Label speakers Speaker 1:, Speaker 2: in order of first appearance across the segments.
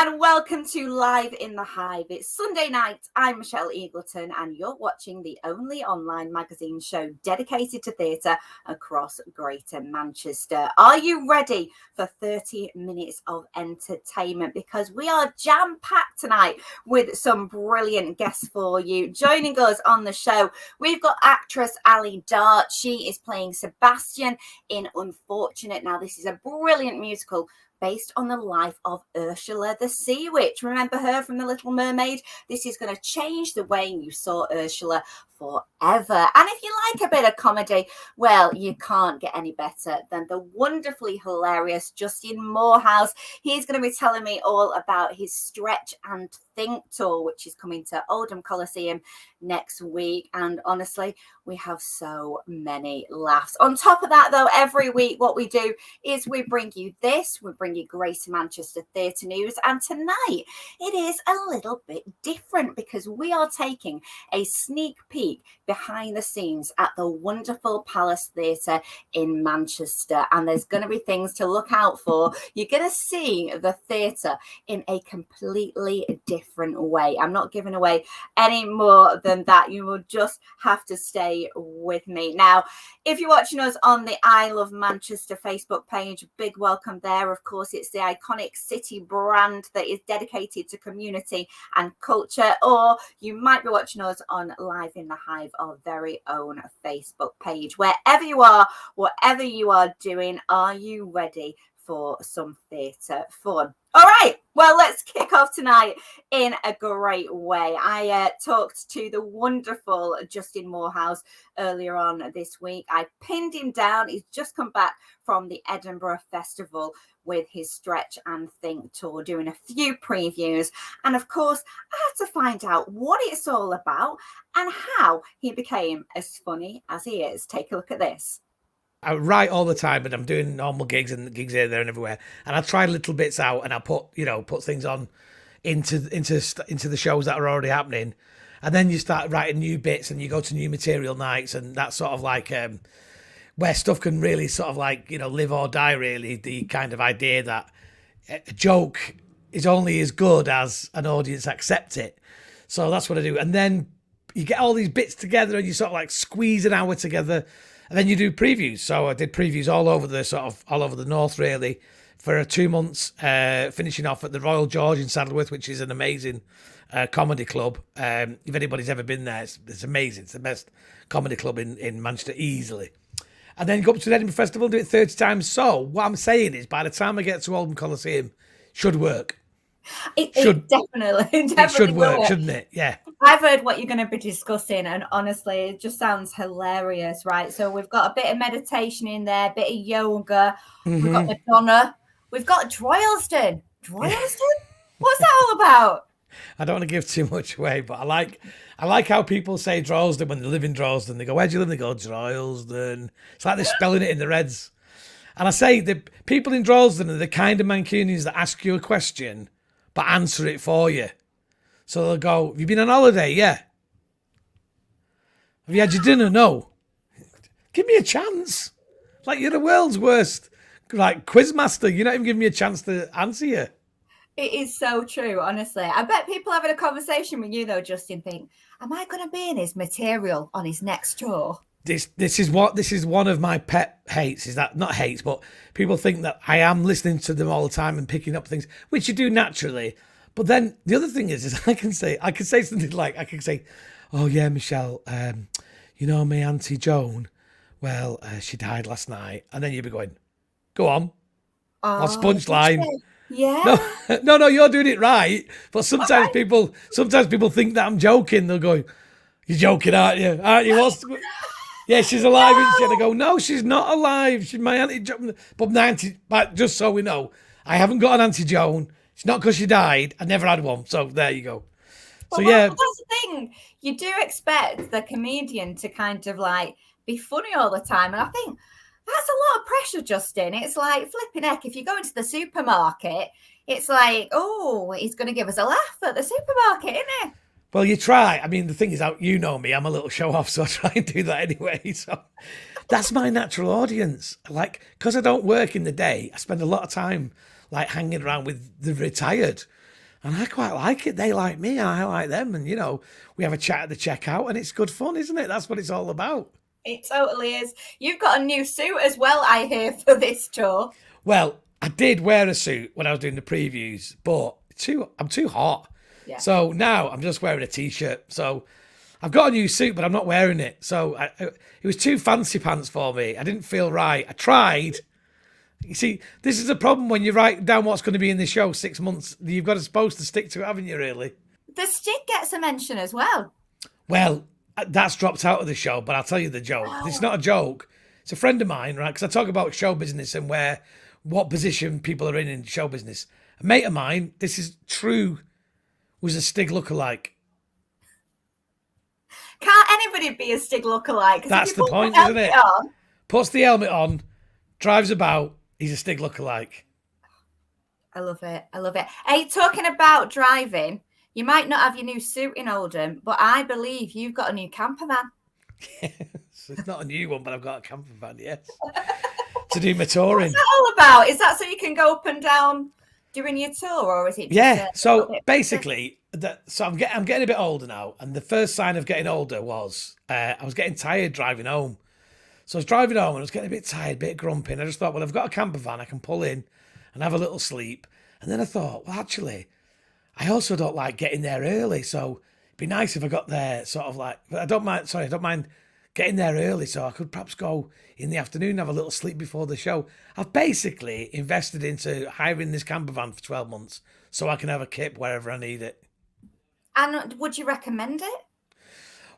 Speaker 1: and welcome to Live in the Hive. It's Sunday night. I'm Michelle Eagleton, and you're watching the only online magazine show dedicated to theatre across Greater Manchester. Are you ready for 30 minutes of entertainment? Because we are jam-packed tonight with some brilliant guests for you. Joining us on the show, we've got actress Allie Dart. She is playing Sebastian in Unfortunate. Now, this is a brilliant musical based on the life of Ursula the Sea Witch. Remember her from The Little Mermaid? This is going to change the way you saw Ursula forever. And if you like a bit of comedy, well, you can't get any better than the wonderfully hilarious Justin Moorhouse. He's going to be telling me all about his Stretch and Think tour, which is coming to Oldham Coliseum next week. And honestly, we have so many laughs. On top of that, though, every week what we do is we bring you this. We bring you Greater Manchester Theatre News. And tonight it is a little bit different because we are taking a sneak peek behind the scenes at the wonderful Palace Theatre in Manchester. And there's going to be things to look out for. You're going to see the theatre in a completely different way. I'm not giving away any more than that. You will just have to stay with me. Now, if you're watching us on the I Love Manchester Facebook page, big welcome there. Of course, it's the iconic city brand that is dedicated to community and culture. Or you might be watching us on Live in the Hive, our very own Facebook page. Wherever you are, whatever you are doing, are you ready for some theatre fun? All right, well, let's kick off tonight in a great way. I talked to the wonderful Justin Moorhouse earlier on this week. I pinned him down. He's just come back from the Edinburgh Festival with his Stretch and Think tour, doing a few previews. And of course, I had to find out what it's all about and how he became as funny as he is. Take a look at this.
Speaker 2: I write all the time, but I'm doing normal gigs and gigs here, there, and everywhere. And I try little bits out, and I put things on into the shows that are already happening. And then you start writing new bits, and you go to new material nights, and that's sort of like where stuff can really sort of like live or die. Really, the kind of idea that a joke is only as good as an audience accept it. So that's what I do. And then you get all these bits together, and you sort of like squeeze an hour together. And then you do previews. So I did previews all over the north, really, for 2 months, finishing off at the Royal George in Saddleworth, which is an amazing comedy club. If anybody's ever been there, it's amazing. It's the best comedy club in Manchester, easily. And then go up to the Edinburgh Festival and do it 30 times. So what I'm saying is, by the time I get to Oldham Coliseum, should work.
Speaker 1: It definitely
Speaker 2: should work, shouldn't it? Yeah.
Speaker 1: I've heard what you're going to be discussing, and honestly, it just sounds hilarious, right? So we've got a bit of meditation in there, a bit of yoga. Mm-hmm. We've got Madonna. We've got Droylsden. Droylsden? What's that all about?
Speaker 2: I don't want to give too much away, but I like how people say Droylsden when they live in Droylsden. They go, "Where do you live?" They go, "Droylsden." It's like they're spelling it in the Reds. And I say the people in Droylsden are the kind of Mancunians that ask you a question but answer it for you. So they'll go, "Have you been on holiday?" "Yeah." "Have you had your dinner?" "No." Give me a chance. Like, you're the world's worst quizmaster. You're not even giving me a chance to answer you.
Speaker 1: It is so true, honestly. I bet people having a conversation with you, though, Justin, think, am I going to be in his material on his next tour?
Speaker 2: This is one of my pet hates, is that, not hates, but people think that I am listening to them all the time and picking up things, which you do naturally. But then the other thing is I can say something like, "Oh yeah, Michelle, my Auntie Joan, well, she died last night." And then you'd be going, "Go on." That's punchline.
Speaker 1: Yeah.
Speaker 2: No, you're doing it right. But sometimes people think that I'm joking. They'll go, "You're joking, aren't you? Aren't you?" "Yeah, she's alive." No. And I go, "No, she's not alive. She's my Auntie Joan." But just so we know, I haven't got an Auntie Joan. It's not because she died. I never had one. So there you go.
Speaker 1: Well, that's the thing. You do expect the comedian to kind of like be funny all the time. And I think that's a lot of pressure, Justin. It's like flipping heck. If you go into the supermarket, it's like, oh, he's going to give us a laugh at the supermarket, isn't he?
Speaker 2: Well, you try. I mean, the thing is, you know me, I'm a little show off, so I try and do that anyway. So that's my natural audience. Because I don't work in the day, I spend a lot of time hanging around with the retired. And I quite like it. They like me and I like them. And, we have a chat at the checkout and it's good fun, isn't it? That's what it's all about.
Speaker 1: It totally is. You've got a new suit as well, I hear, for this tour.
Speaker 2: Well, I did wear a suit when I was doing the previews, but I'm too hot.
Speaker 1: Yeah.
Speaker 2: So now I'm just wearing a T-shirt. So I've got a new suit, but I'm not wearing it. So it was too fancy pants for me. I didn't feel right. I tried. You see, this is a problem when you write down what's going to be in the show 6 months. You've got to supposed to stick to it, haven't you, really?
Speaker 1: The stick gets a mention as well.
Speaker 2: Well, that's dropped out of the show, but I'll tell you the joke. Oh. It's not a joke. It's a friend of mine, right? Because I talk about show business and what position people are in show business. A mate of mine, this is true, was a Stig lookalike.
Speaker 1: Can't anybody be a Stig lookalike?
Speaker 2: That's the point, isn't it? Puts the helmet on, drives about, he's a Stig lookalike.
Speaker 1: I love it. I love it. Hey, talking about driving, you might not have your new suit in Oldham, but I believe you've got a new camper van.
Speaker 2: Yes, it's not a new one, but I've got a camper van, yes. To do my touring.
Speaker 1: What's that all about? Is that so you can go up and down doing your tour, or is it just
Speaker 2: so basically, I'm getting a bit older now, and the first sign of getting older was I was getting tired driving home. So I was driving home and I was getting a bit tired, a bit grumpy, and I just thought, well, I've got a camper van, I can pull in and have a little sleep. And then I thought, well, actually, I also don't like getting there early, so it'd be nice if I got there sort of like, I don't mind getting there early, so I could perhaps go in the afternoon and have a little sleep before the show. I've basically invested into hiring this camper van for 12 months so I can have a kip wherever I need it.
Speaker 1: And would you recommend it?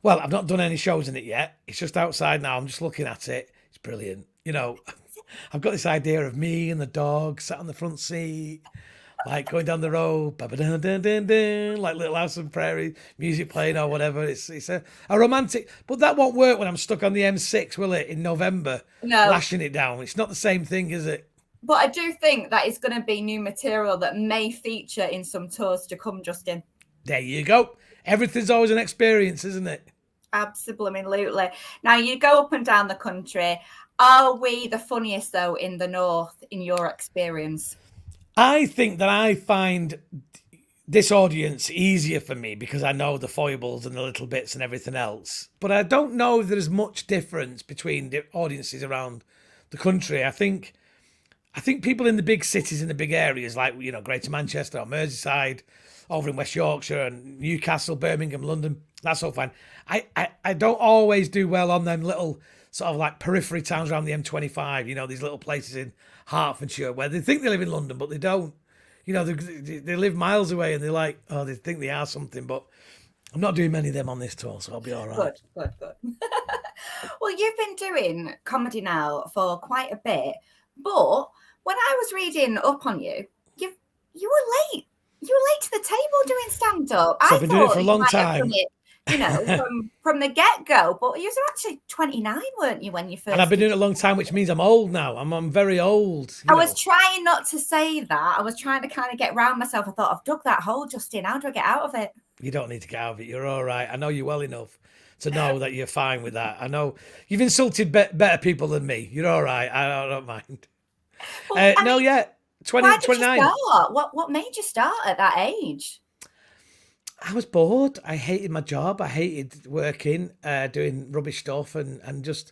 Speaker 2: Well, I've not done any shows in it yet. It's just outside now. I'm just looking at it. It's brilliant. I've got this idea of me and the dog sat on the front seat, like going down the road, like Little House on Prairie, music playing or whatever. It's a romantic, but that won't work when I'm stuck on the M6, will it, in November?
Speaker 1: No.
Speaker 2: Lashing it down. It's not the same thing, is it?
Speaker 1: But I do think that is going to be new material that may feature in some tours to come, Justin.
Speaker 2: There you go. Everything's always an experience, isn't it?
Speaker 1: Absolutely. Now, you go up and down the country. Are we the funniest, though, in the north, in your experience?
Speaker 2: I think that I find this audience easier for me because I know the foibles and the little bits and everything else. But I don't know if there's much difference between the audiences around the country. I think people in the big cities, in the big areas, like, Greater Manchester or Merseyside, over in West Yorkshire and Newcastle, Birmingham, London, that's all fine. I don't always do well on them little sort of like periphery towns around the M25, these little places in Hertfordshire where they think they live in London, but they don't. They live miles away and they're like, oh, they think they are something, but I'm not doing many of them on this tour, so I'll be all right.
Speaker 1: Good. Well, you've been doing comedy now for quite a bit, but when I was reading up on you, you were late. You were late to the table doing stand-up.
Speaker 2: So I've been doing it for a long time.
Speaker 1: From the get-go. But you were actually 29, weren't you, when you first...
Speaker 2: And I've been doing it a long time, which means I'm old now. I'm very old.
Speaker 1: I was trying not to say that. I was trying to kind of get around myself. I thought, I've dug that hole, Justin. How do I get out of it?
Speaker 2: You don't need to get out of it. You're all right. I know you well enough to know that you're fine with that. I know you've insulted better people than me. You're all right. I don't mind.
Speaker 1: Well,
Speaker 2: 29.
Speaker 1: What made you start at that age?
Speaker 2: I was bored. I hated my job. I hated working, doing rubbish stuff, and just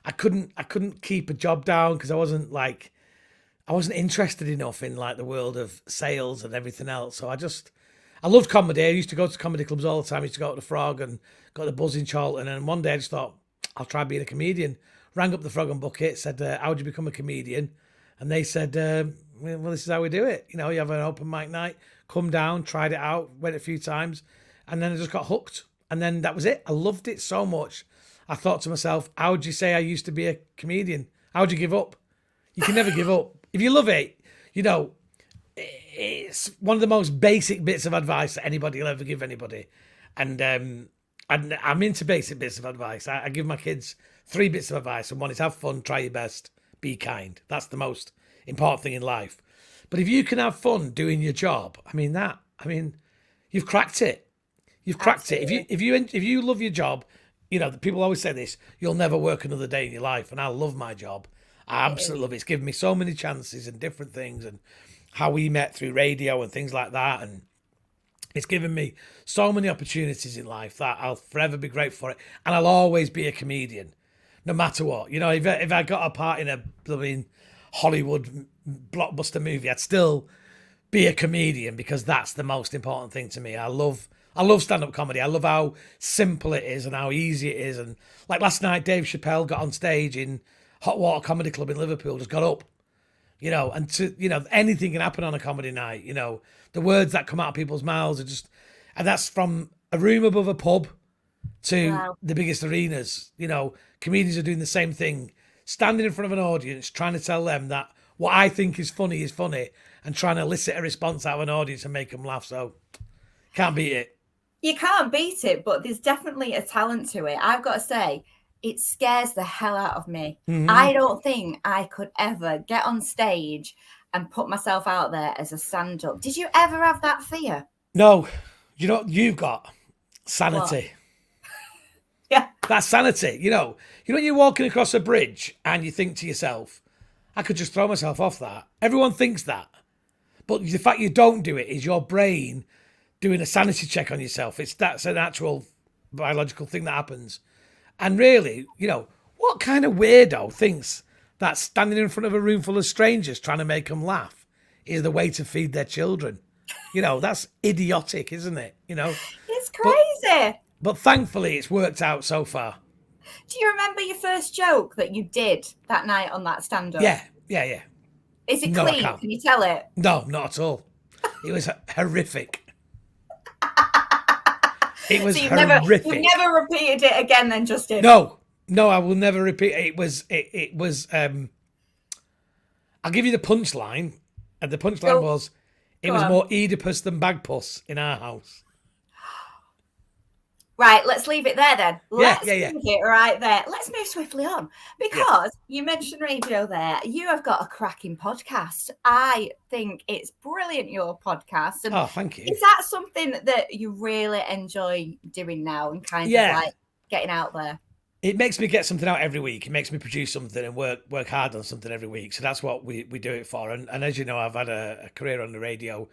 Speaker 2: I couldn't keep a job down because I wasn't interested enough in like the world of sales and everything else. So I loved comedy. I used to go to comedy clubs all the time. I used to go to the Frog and got the Buzz in Charlton. And one day I just thought, I'll try being a comedian. Rang up the Frog and Bucket, said, how would you become a comedian? And they said, well, this is how we do it. You have an open mic night, come down, tried it out, went a few times, and then I just got hooked. And then that was it. I loved it so much. I thought to myself, how would you say I used to be a comedian? How would you give up? You can never give up. If you love it, it's one of the most basic bits of advice that anybody will ever give anybody. And I'm into basic bits of advice. I give my kids 3 bits of advice, and one is have fun, try your best, be kind. That's the most important thing in life. But if you can have fun doing your job, you've cracked it. You've cracked it. If you love your job, people always say this, you'll never work another day in your life. And I love my job. I absolutely love it. It's given me so many chances and different things, and how we met through radio and things like that. And It's given me so many opportunities in life that I'll forever be grateful for it. And I'll always be a comedian, no matter what. You know, if I got a part in a blooming Hollywood blockbuster movie, I'd still be a comedian because that's the most important thing to me. I love stand-up comedy. I love how simple it is and how easy it is. And like last night, Dave Chappelle got on stage in Hot Water Comedy Club in Liverpool, just got up, you know, and anything can happen on a comedy night. You know, the words that come out of people's mouths are just, and that's from a room above a pub to the biggest arenas. You know, comedians are doing the same thing, standing in front of an audience, trying to tell them that what I think is funny, and trying to elicit a response out of an audience and make them laugh. So, can't beat it.
Speaker 1: You can't beat it, but there's definitely a talent to it. I've got to say, it scares the hell out of me.
Speaker 2: Mm-hmm.
Speaker 1: I don't think I could ever get on stage and put myself out there as a stand-up. Did you ever have that fear?
Speaker 2: No. You know what you've got? Sanity.
Speaker 1: Yeah.
Speaker 2: That's sanity. You know, when you're walking across a bridge and you think to yourself, I could just throw myself off that. Everyone thinks that. But the fact you don't do it is your brain doing a sanity check on yourself. That's a natural biological thing that happens. And really, you know, what kind of weirdo thinks that standing in front of a room full of strangers trying to make them laugh is the way to feed their children? You know, that's idiotic, isn't it? You know,
Speaker 1: it's crazy.
Speaker 2: But thankfully, it's worked out so far.
Speaker 1: Do you remember your first joke that you did that night on that stand-up?
Speaker 2: Yeah.
Speaker 1: Is it clean? Can you tell it?
Speaker 2: No, not at all. It was horrific. It was horrific.
Speaker 1: You've never repeated it again then, Justin?
Speaker 2: No, I will never repeat it. It was I'll give you the punchline. And the punchline was, it was more Oedipus than Bagpuss in our house.
Speaker 1: Right, let's leave it there then. Let's
Speaker 2: leave
Speaker 1: it right there. Let's move swiftly on. Because you mentioned radio there. You have got a cracking podcast. I think it's brilliant, your podcast. And
Speaker 2: thank you.
Speaker 1: Is that something that you really enjoy doing now and kind of like getting out there?
Speaker 2: It makes me get something out every week. It makes me produce something and work hard on something every week. So that's what we do it for. And as you know, I've had a career on the radio.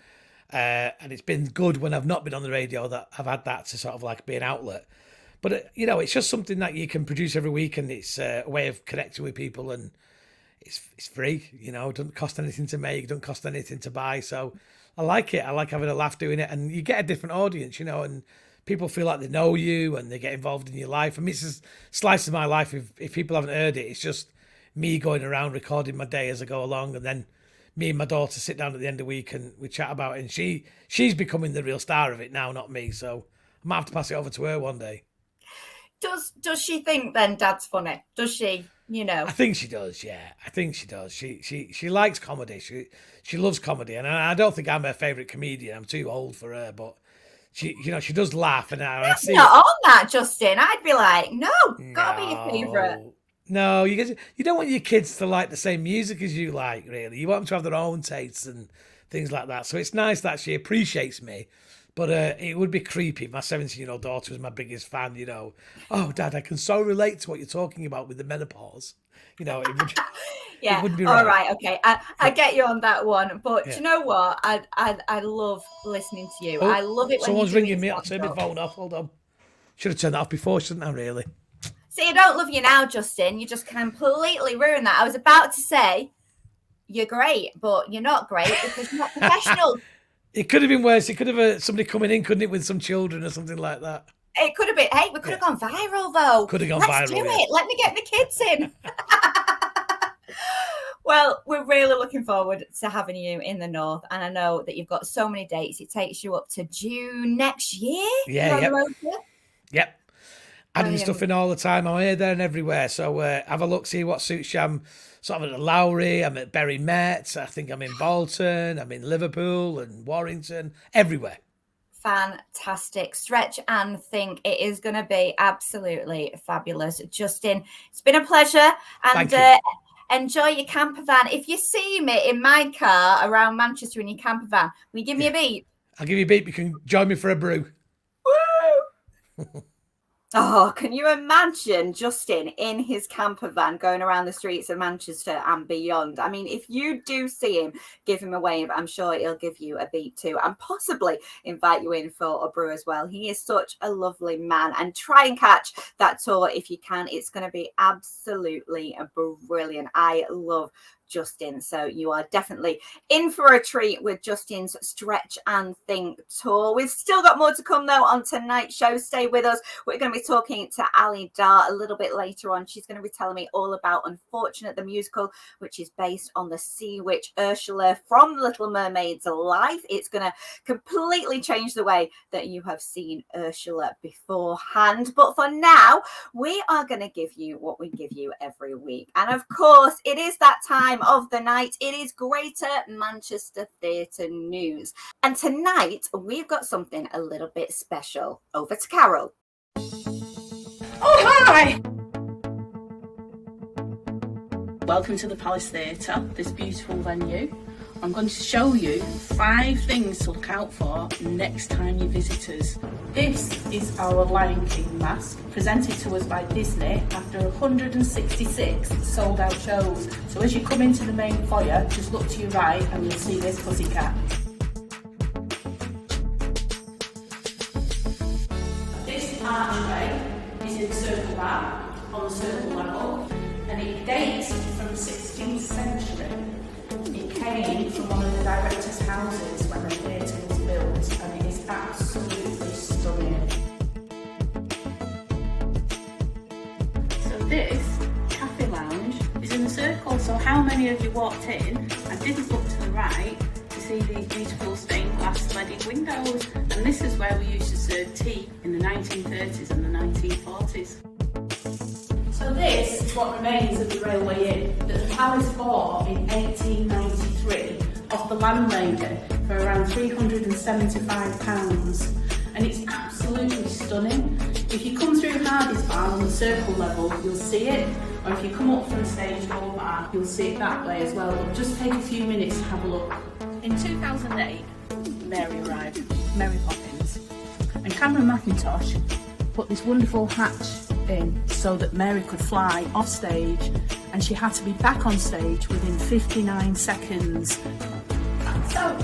Speaker 2: And it's been good when I've not been on the radio that I've had that to sort of like be an outlet. But, you know, it's just something that you can produce every week, and it's a way of connecting with people, and it's free, you know, it doesn't cost anything to make, it doesn't cost anything to buy. So I like it. I like having a laugh doing it, and you get a different audience, you know, and people feel like they know you and they get involved in your life. I mean, it's a slice of my life. If people haven't heard it, it's just me going around recording my day as I go along, and then me and my daughter sit down at the end of the week and we chat about it. And she's becoming the real star of it now, not me. So I might have to pass it over to her one day.
Speaker 1: Does she think then Dad's funny? Does she? You know,
Speaker 2: I think she does. Yeah, I think she does. She likes comedy. She loves comedy, and I don't think I'm her favourite comedian. I'm too old for her, but she does laugh. And
Speaker 1: that's not on that, Justin. I'd be like, no, gotta be your favourite.
Speaker 2: No, you don't want your kids to like the same music as you like, really. You want them to have their own tastes and things like that. So it's nice that she appreciates me. But it would be creepy if my 17-year-old daughter was my biggest fan, you know. Oh, Dad, I can so relate to what you're talking about with the menopause. You know, it would it wouldn't be right.
Speaker 1: All right, okay. I get you on that one. But do you know what? I love listening to you. I love it when
Speaker 2: someone's ringing me. I'll turn my phone off. Hold on. Should have turned that off before, shouldn't I, really?
Speaker 1: See, I don't love you now, Justin. You just completely ruined that. I was about to say you're great, but you're not great because you're not professional.
Speaker 2: It could have been worse. It could have somebody coming in, couldn't it, with some children or something like that.
Speaker 1: It could have been. Hey, we could have gone viral, though.
Speaker 2: Could have gone
Speaker 1: viral. Let's do it. Let me get the kids in. Well, we're really looking forward to having you in the north. And I know that you've got so many dates. It takes you up to June next year.
Speaker 2: Yeah, yep. Adding stuff in all the time. I'm here, there, and everywhere. So have a look, see what suits you. I'm sort of at Lowry. I'm at Bury Met. I think I'm in Bolton. I'm in Liverpool and Warrington. Everywhere.
Speaker 1: Fantastic. Stretch and think it is going to be absolutely fabulous. Justin, it's been a pleasure. And enjoy your camper van. If you see me in my car around Manchester in your camper van, will you give me a beep?
Speaker 2: I'll give you a beep. You can join me for a brew.
Speaker 1: Woo! Oh, can you imagine Justin in his camper van going around the streets of Manchester and beyond? I mean, if you do see him, give him a wave. I'm sure he'll give you a beat too, and possibly invite you in for a brew as well. He is such a lovely man, and try and catch that tour if you can. It's going to be absolutely brilliant. I love Justin, so you are definitely in for a treat with Justin's Stretch and Think tour. We've still got more to come though on tonight's show. Stay with us. We're going to be talking to Allie Dart a little bit later on. She's going to be telling me all about Unfortunate the musical, which is based on the sea witch Ursula from Little Mermaid's life. It's going to completely change the way that you have seen Ursula beforehand. But for now, we are going to give you what we give you every week. And of course, it is that time of the night. It is Greater Manchester Theatre News. And tonight, we've got something a little bit special. Over to Carol.
Speaker 3: Oh, hi! Welcome to the Palace Theatre, this beautiful venue. I'm going to show you 5 things to look out for next time you visit us. This is our Lion King mask, presented to us by Disney after 166 sold out shows. So as you come into the main foyer, just look to your right and you'll see this pussycat. This archway is in circle bar on the circle level, and it dates from the 16th century. It came from one of the directors' houses when the theatre was built, and it is absolutely stunning. So this cafe lounge is in a circle, so how many of you walked in and didn't look to the right to see these beautiful stained glass threaded windows? And this is where we used to serve tea in the 1930s and the 1940s. So this is what remains of the Railway Inn that the palace bought in 1893 off the landlady for around £375, and it's absolutely stunning. If you come through Hardy's bar on the circle level, you'll see it, or if you come up from stage door bar, you'll see it that way as well. But just take a few minutes to have a look. In 2008, Mary arrived, Mary Poppins, and Cameron Mackintosh put this wonderful hatch in so that Mary could fly off stage, and she had to be back on stage within 59 seconds. So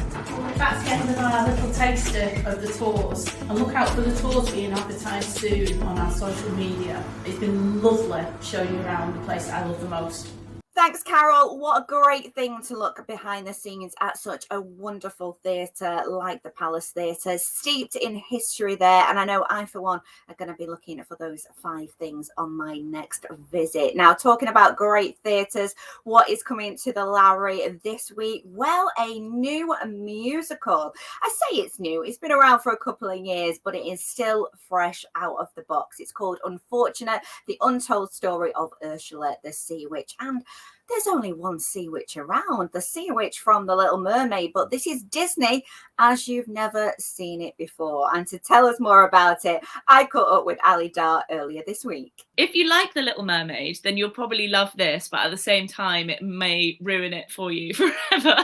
Speaker 3: that's the end of our little taster of the tours, and look out for the tours being advertised soon on our social media. It's been lovely showing you around the place I love the most.
Speaker 1: Thanks, Carol. What a great thing to look behind the scenes at such a wonderful theatre like the Palace Theatre, steeped in history there. And I know I, for one, are going to be looking for those 5 things on my next visit. Now, talking about great theatres, what is coming to the Lowry this week? Well, a new musical. I say it's new. It's been around for a couple of years, but it is still fresh out of the box. It's called Unfortunate, the Untold Story of Ursula the Sea Witch. And there's only one sea witch around, the sea witch from The Little Mermaid, but this is Disney as you've never seen it before. And to tell us more about it, I caught up with Allie Dart earlier this week.
Speaker 4: If you like The Little Mermaid, then you'll probably love this, but at the same time, it may ruin it for you forever.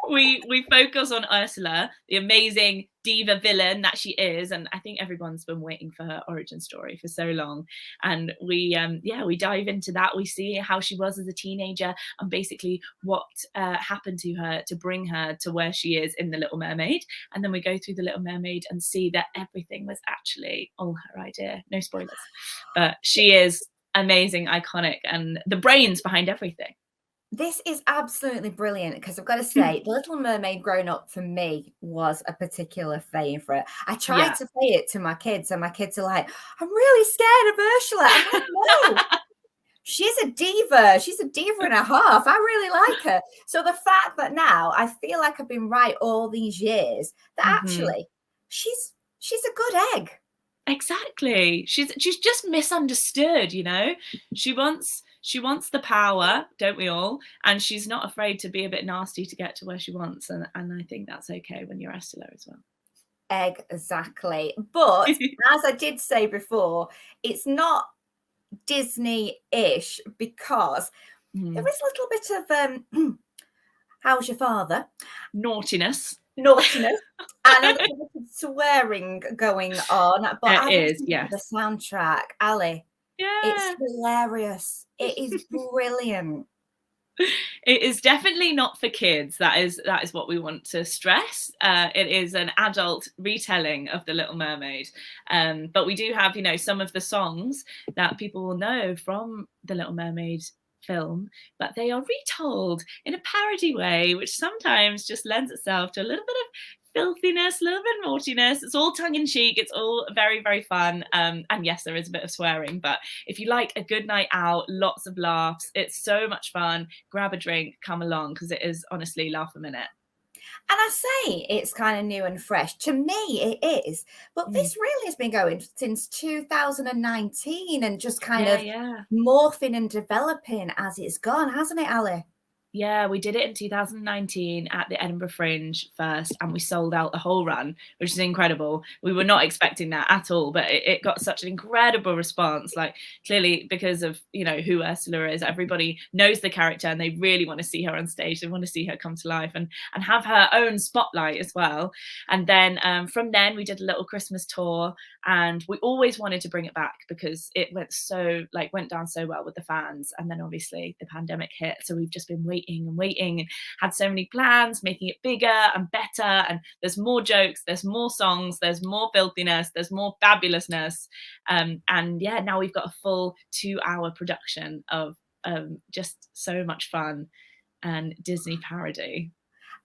Speaker 4: we focus on Ursula, the amazing diva villain that she is, and I think everyone's been waiting for her origin story for so long. And we dive into that. We see how she was as a teenager and basically what happened to her to bring her to where she is in The Little Mermaid. And then we go through The Little Mermaid and see that everything was actually all her idea. No spoilers, but she is amazing, iconic, and the brains behind everything.
Speaker 1: This is absolutely brilliant because I've got to say, The Little Mermaid growing up for me was a particular favourite. I tried to play it to my kids, and my kids are like, I'm really scared of Ursula. I'm like, no, she's a diva. She's a diva and a half. I really like her. So the fact that now I feel like I've been right all these years, that actually she's a good egg.
Speaker 4: Exactly. She's just misunderstood, you know. She wants the power, don't we all? And she's not afraid to be a bit nasty to get to where she wants. And I think that's okay when you're Ursula as well.
Speaker 1: Exactly. But as I did say before, it's not Disney-ish because there is a little bit of how's your father?
Speaker 4: Naughtiness.
Speaker 1: And a little bit of swearing going on, but I
Speaker 4: It is,
Speaker 1: listen to
Speaker 4: yes.
Speaker 1: the soundtrack, Ali.
Speaker 4: Yeah.
Speaker 1: It's hilarious. It is brilliant.
Speaker 4: It is definitely not for kids. That is what we want to stress. It is an adult retelling of The Little Mermaid. But we do have, some of the songs that people will know from The Little Mermaid film, but they are retold in a parody way, which sometimes just lends itself to a little bit of filthiness, a little bit of naughtiness. It's all tongue-in-cheek. It's all very, very fun. And yes, there is a bit of swearing, but if you like a good night out, lots of laughs, it's so much fun. Grab a drink, come along, because it is honestly laugh a minute.
Speaker 1: And I say it's kind of new and fresh. To me, it is. But this really has been going since 2019 and just kind of morphing and developing as it's gone, hasn't it, Ali?
Speaker 4: Yeah, we did it in 2019 at the Edinburgh Fringe first, and we sold out the whole run, which is incredible. We were not expecting that at all, but it got such an incredible response. Like, clearly, because of who Ursula is, everybody knows the character, and they really want to see her on stage. They want to see her come to life and have her own spotlight as well. And then from then, we did a little Christmas tour, and we always wanted to bring it back because it went down so well with the fans. And then obviously the pandemic hit, so we've just been waiting and had so many plans, making it bigger and better, and there's more jokes, there's more songs, there's more filthiness, there's more fabulousness, and now we've got a full 2-hour production of just so much fun and Disney parody.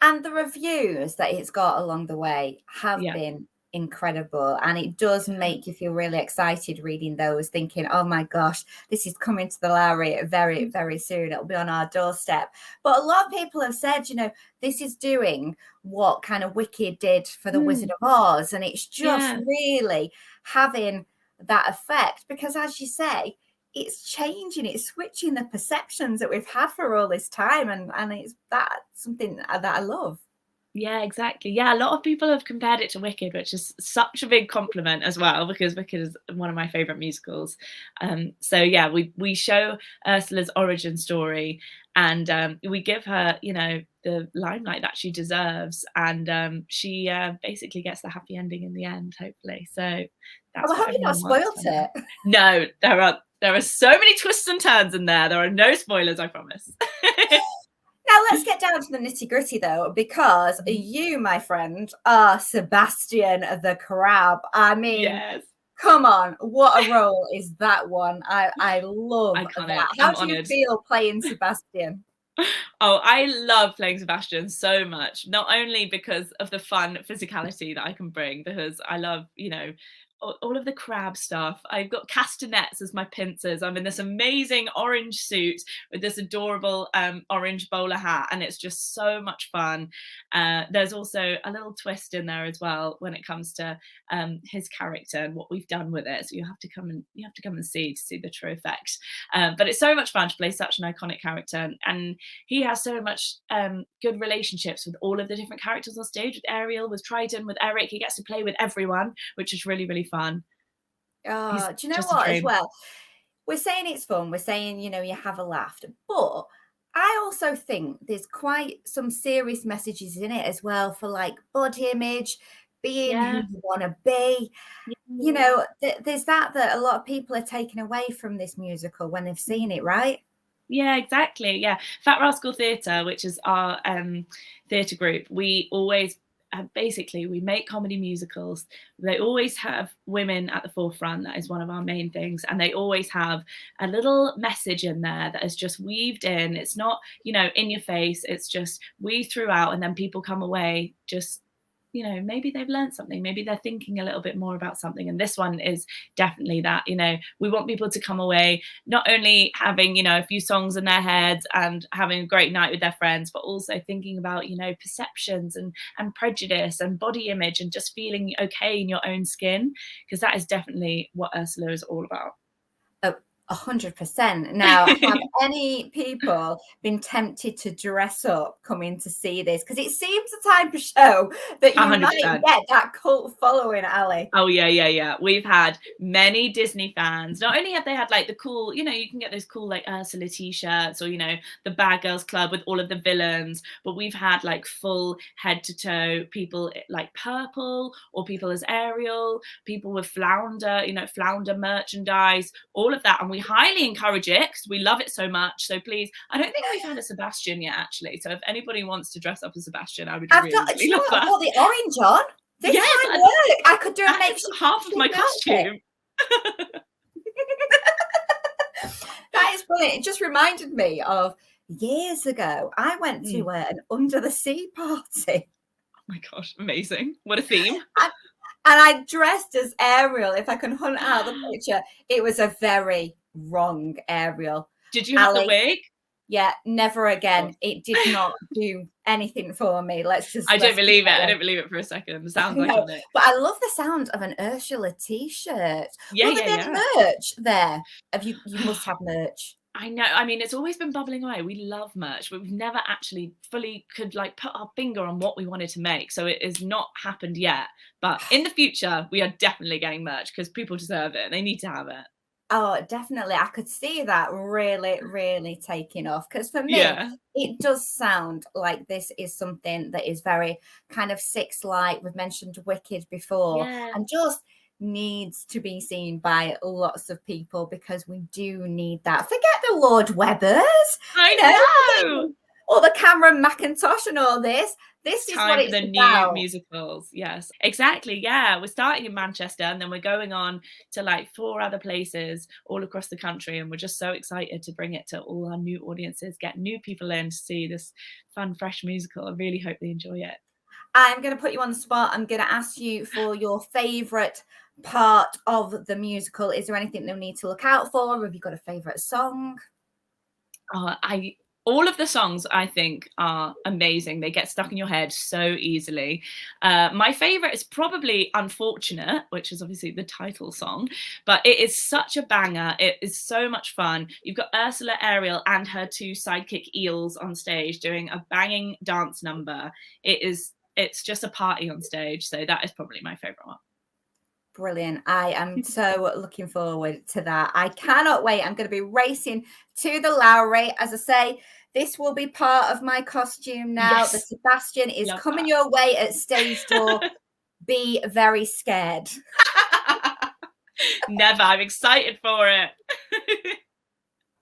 Speaker 1: And the reviews that it's got along the way have been incredible, and it does make you feel really excited reading those, thinking, oh my gosh, this is coming to the Lowry very, very soon. It'll be on our doorstep. But a lot of people have said, this is doing what kind of Wicked did for the Wizard of Oz, and it's just really having that effect because, as you say, it's changing, it's switching the perceptions that we've had for all this time, and it's something that I love.
Speaker 4: Yeah, exactly. Yeah, a lot of people have compared it to Wicked, which is such a big compliment as well, because Wicked is one of my favorite musicals. So yeah, we show Ursula's origin story, and we give her, the limelight that she deserves, and she basically gets the happy ending in the end, hopefully. So that's
Speaker 1: I hope you've not spoiled it.
Speaker 4: No, there are so many twists and turns in there. There are no spoilers, I promise.
Speaker 1: Now, let's get down to the nitty-gritty, though, because you, my friend, are Sebastian the Crab. I mean, come on, what a role is that one? I love that. How do you feel playing Sebastian?
Speaker 4: Oh, I love playing Sebastian so much, not only because of the fun physicality that I can bring, because I love, all of the crab stuff. I've got castanets as my pincers. I'm in this amazing orange suit with this adorable orange bowler hat, and it's just so much fun. There's also a little twist in there as well when it comes to his character and what we've done with it. So you have to come and see the true effect. But it's so much fun to play such an iconic character, and he has so much good relationships with all of the different characters on stage, with Ariel, with Triton, with Eric. He gets to play with everyone, which is really, really fun.
Speaker 1: Oh, do you know what as well? We're saying it's fun. We're saying, you have a laugh. But I also think there's quite some serious messages in it as well for like body image, being who you want to be. There's that a lot of people are taking away from this musical when they've seen it, right?
Speaker 4: Yeah, exactly. Yeah. Fat Rascal Theatre, which is our theatre group, we always basically we make comedy musicals. They always have women at the forefront. That is one of our main things, and they always have a little message in there that is just weaved in. It's not in your face, it's just weaved throughout, and then people come away just maybe they've learned something, maybe they're thinking a little bit more about something. And this one is definitely that. We want people to come away not only having a few songs in their heads and having a great night with their friends, but also thinking about perceptions and prejudice and body image and just feeling okay in your own skin, because that is definitely what Ursula is all about.
Speaker 1: Oh, 100%. Now, have any people been tempted to dress up coming to see this? Because it seems the type of show that you
Speaker 4: 100%.
Speaker 1: might get that cult following, Allie.
Speaker 4: Oh yeah. We've had many Disney fans. Not only have they had like the cool, you can get those cool like Ursula t-shirts, or the Bad Girls Club with all of the villains, but we've had like full head to toe people like Purple, or people as Ariel, people with Flounder, Flounder merchandise, all of that, and we highly encourage it because we love it so much. So please, I don't think we've had a Sebastian yet, actually. So if anybody wants to dress up as Sebastian, I would really love that.
Speaker 1: I've got the orange on. This might work. I could do a makeshift
Speaker 4: half of my costume.
Speaker 1: That is brilliant. It just reminded me of years ago. I went to an Under the Sea party.
Speaker 4: Oh my gosh, amazing. What a theme.
Speaker 1: And I dressed as Ariel. If I can hunt out the picture, it was a very wrong Ariel.
Speaker 4: Did you have the wig?
Speaker 1: Yeah, never again. It did not do anything for me.
Speaker 4: I don't believe it. I don't believe it for a second. It sounds like it.
Speaker 1: But I love the sound of an Ursula t-shirt.
Speaker 4: Yeah,
Speaker 1: Will there be merch there? You must have merch.
Speaker 4: I know. I mean, it's always been bubbling away. We love merch, but we've never actually fully could like put our finger on what we wanted to make. So it has not happened yet. But in the future, we are definitely getting merch because people deserve it. They need to have it.
Speaker 1: Oh, definitely. I could see that really, really taking off. Because for me, it does sound like this is something that is very kind of Six-like. We've mentioned Wicked before.
Speaker 4: Yeah.
Speaker 1: And just needs to be seen by lots of people because we do need that. Forget the Lord Webbers.
Speaker 4: I know.
Speaker 1: Or the Cameron McIntosh and all this. This is what it's
Speaker 4: the
Speaker 1: about.
Speaker 4: New musicals. Yes, exactly. Yeah, we're starting in Manchester and then we're going on to like 4 other places all across the country, and we're just so excited to bring it to all our new audiences, get new people in to see this fun, fresh musical. I really hope they enjoy it.
Speaker 1: I'm going to put you on the spot. I'm going to ask you for your favourite part of the musical. Is there anything they'll need to look out for? Have you got a favourite song?
Speaker 4: All of the songs, I think, are amazing. They get stuck in your head so easily. My favourite is probably Unfortunate, which is obviously the title song, but it is such a banger. It is so much fun. You've got Ursula, Ariel, and her 2 sidekick eels on stage doing a banging dance number. It's just a party on stage. So that is probably my favourite one.
Speaker 1: Brilliant. I am so looking forward to that. I cannot wait. I'm going to be racing to the Lowry. As I say, this will be part of my costume now.
Speaker 4: Yes.
Speaker 1: The Sebastian is coming your way at stage door. Be very scared.
Speaker 4: Never. I'm excited for it.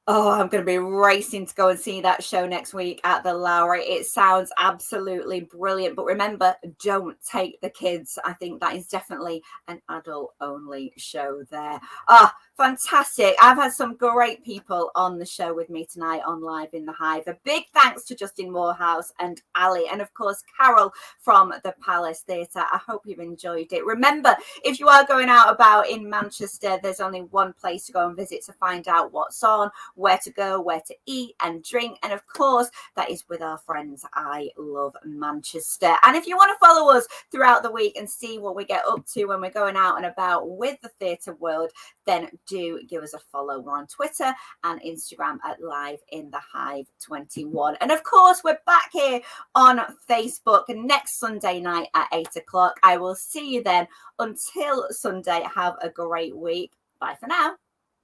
Speaker 1: Oh, I'm going to be racing to go and see that show next week at the Lowry. It sounds absolutely brilliant. But remember, don't take the kids. I think that is definitely an adult-only show there. Fantastic. I've had some great people on the show with me tonight on Live in the Hive. A big thanks to Justin Moorhouse and Allie, and of course Carol from the Palace Theatre. I hope you've enjoyed it. Remember, if you are going out about in Manchester, there's only one place to go and visit to find out what's on, where to go, where to eat and drink, and of course that is with our friends I Love Manchester. And if you want to follow us throughout the week and see what we get up to when we're going out and about with the theatre world, then do give us a follow. We're on Twitter and Instagram at Live in the Hive 21. And of course, we're back here on Facebook next Sunday night at 8 o'clock. I will see you then. Until Sunday, have a great week. Bye for now.